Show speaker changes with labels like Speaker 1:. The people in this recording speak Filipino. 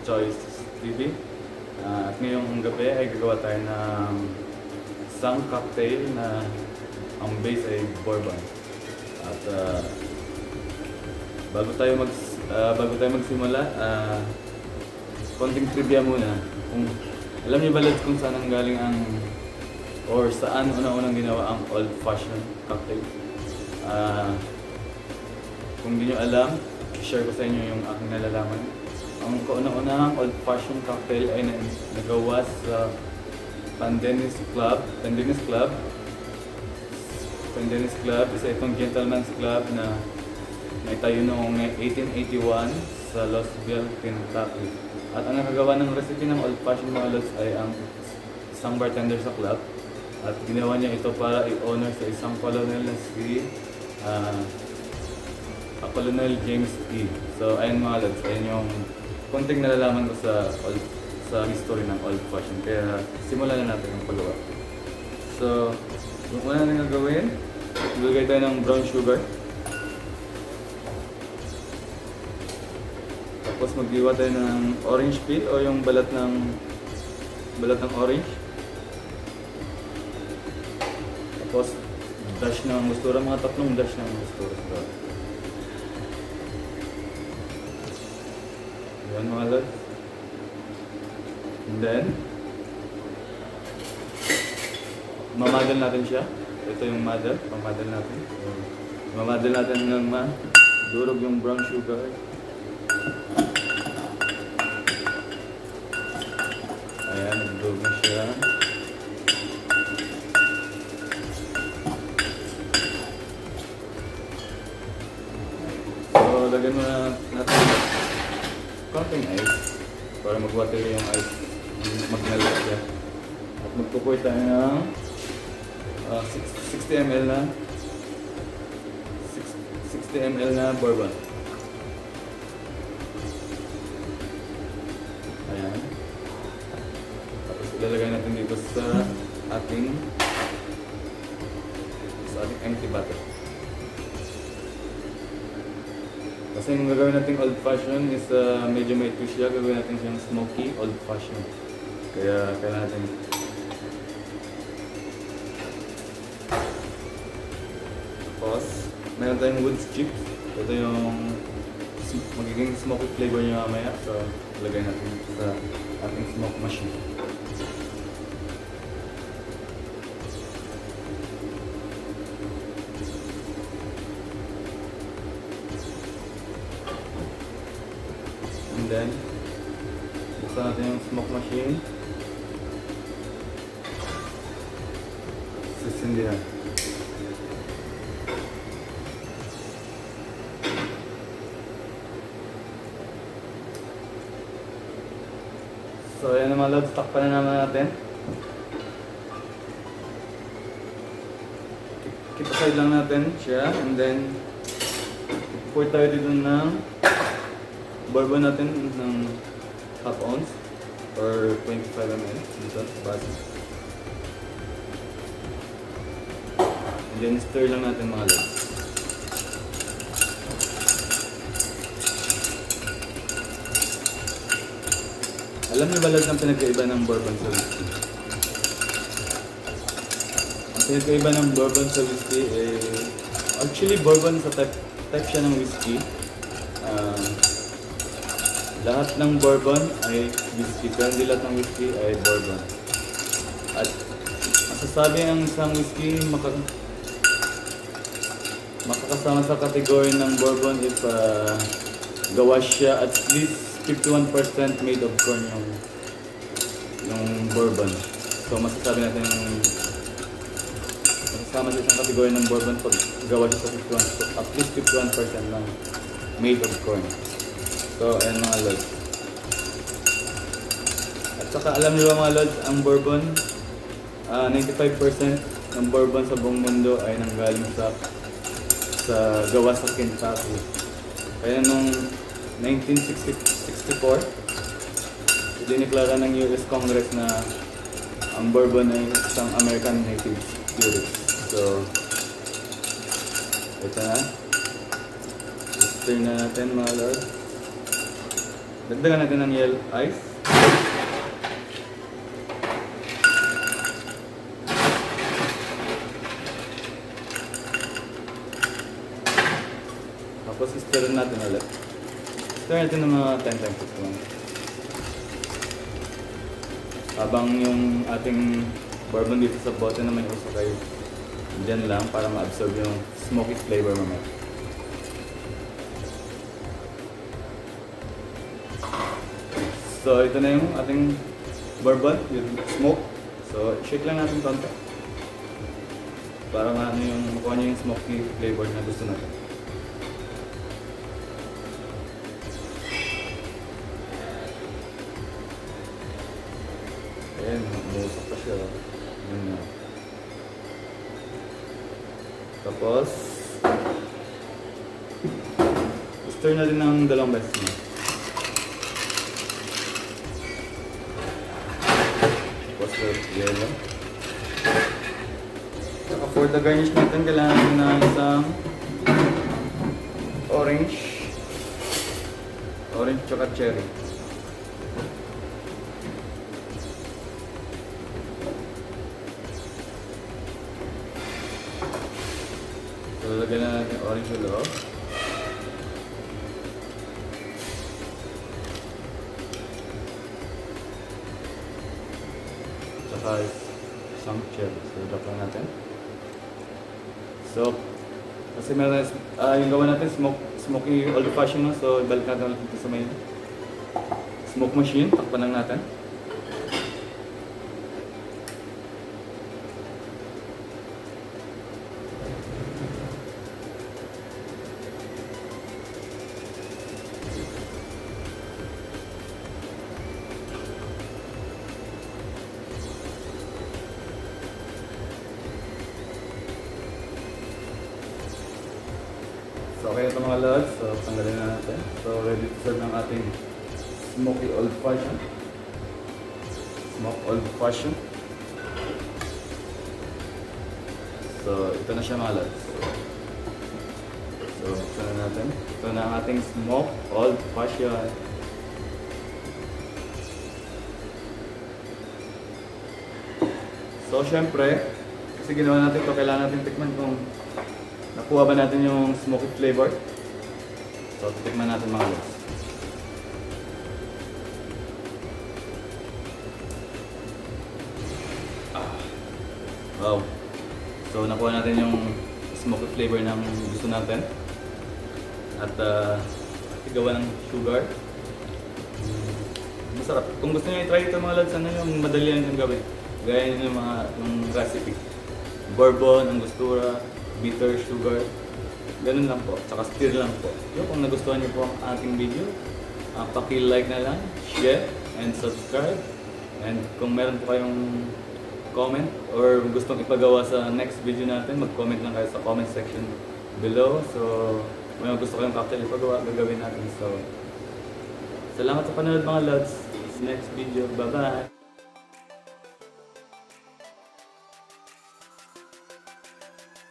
Speaker 1: Choice TV. At ngayong gabi ay gagawa tayo ng isang cocktail na ang base ay bourbon. At bago tayo magsimula, konting trivia muna. Kung alam niyo ba lads kung saan ang galing ang or saan unang-unang ginawa ang old-fashioned cocktail? Kung hindi niyo alam, share ko sa inyo yung aking nalalaman. Ang kauna-unahang old-fashioned cocktail ay nagawa sa Bartender Club. Isa itong gentleman's club na naitayo noong 1881 sa Louisville, Kentucky. At ang nakagawa ng recipe ng old-fashioned mga lods ay ang isang bartender sa club. At ginawa niya ito para i-honor sa isang colonel na si Colonel James E. So ayun mga lods, ayun yung konting nalalaman ko sa history ng old-fashioned. Kaya simulan na natin ang paggawa. So, yung una na gagawin, ilagay tayo ng brown sugar. Tapos mag-iwa tayo ng orange peel o yung balat ng orange. Tapos dash ng angustura, mga 3 dash ng angustura. Yan mga lods. And then mamadal natin siya. Ito yung pamadal natin. So, mamadal natin ng durog yung brown sugar. Ayan, durog na siya. So, lagyan mo na natin konting ice para mag-water yung ice, mag-melt siya. At magpupoy tayo ng 60 ml na bourbon. Ayan. Tapos ilalagay natin dito sa ating empty bottle. Kasi yung gagawin natin old-fashioned is medyo may twist siya. Gagawin natin siyang smoky old-fashioned. Kaya kailangan natin. Tapos, meron tayong wood chips. Ito yung magiging smoky flavor niya mamaya. So, ilagay natin sa ating smoke machine. And then, buksan natin yung smoke machine. Sisindihan. So ayan naman lods, takpan na naman natin. Keep aside lang natin siya. And then, pour tayo dito ng bourbon natin ng half ounce or 25 ml dito sa base. And then stir lang natin mga lods. Alam niyo ba lahat ng pinagkaiba ng bourbon sa whisky? Ang pinagkaiba ng bourbon sa whisky actually bourbon sa type siya ng whisky. Lahat ng bourbon ay whisky, pero hindi lahat ng whisky ay bourbon. At masasabi ang isang whisky makakasama sa kategory ng bourbon if gawa siya at least 51% made of corn yung bourbon. So masasabi natin masasama sa isang kategory ng bourbon pag gawa siya sa at least 51% ng made of corn. So ayan mga lods. At saka alam niyo ba mga lods, ang bourbon 95% ng bourbon sa buong mundo ay nanggaling sa gawa sa Kentucky. Kaya nung 1964, diniklara ng US Congress na ang bourbon ay isang American native spirit. So, ito na. Stir na natin mga lord. Dagdagan natin ng yellow ice. Tapos stir natin ulit. Stir natin ng mga 10 times lang. Habang yung ating bourbon dito sa bote na may usok ay dyan lang para ma-absorb yung smoky flavor mamaya. So ito na yung ating bourbon, yung smoke. So shake lang natin konti para maano yung makuha niya yung smoky flavor na gusto natin. Ayan, umusok pa siya. Yun na. Tapos, stir na din ng 2 beses na. Tapos, yellow. Saka for the garnish natin, kailangan na isang orange. Orange tsaka cherry. So, lagyan na natin orange sa loob. Tsaka isang cherry. So, drop lang natin. So, kasi meron yung gawa natin, smoky old fashioned. So, ibalik natin ulit dito sa may smoke machine. Takpan lang natin. So, okay ito mga lods. So, tanggalin na natin. So, ready to serve ng ating smoky old fashioned. Smoke old fashioned. So, ito na siya mga lods. So, buksan na natin. Ito na ang ating smoke old fashioned. So, syempre, kasi ginawa natin ito, kailangan natin tikman kung nakuha ba natin yung smoky flavor. So, titikman natin mga lods. Wow. So, nakuha natin yung smoky flavor ng gusto natin. At gawa ng sugar. Masarap. Kung gusto niyo i-try ito mga lods, ano yung madali lang yung gawin. Gaya nyo yung recipe. Bourbon, angustura, bitter, sugar. Ganun lang po. Tsaka stir lang po. Yung kung nagustuhan niyo po ang ating video, paki-like na lang, share, and subscribe. And kung meron po kayong comment or gustong ipagawa sa next video natin, mag-comment lang kayo sa comment section below. So, kung may gusto kayong cocktail ipagawa, gagawin natin. So, salamat sa panonood mga lods. See you next video. Bye-bye!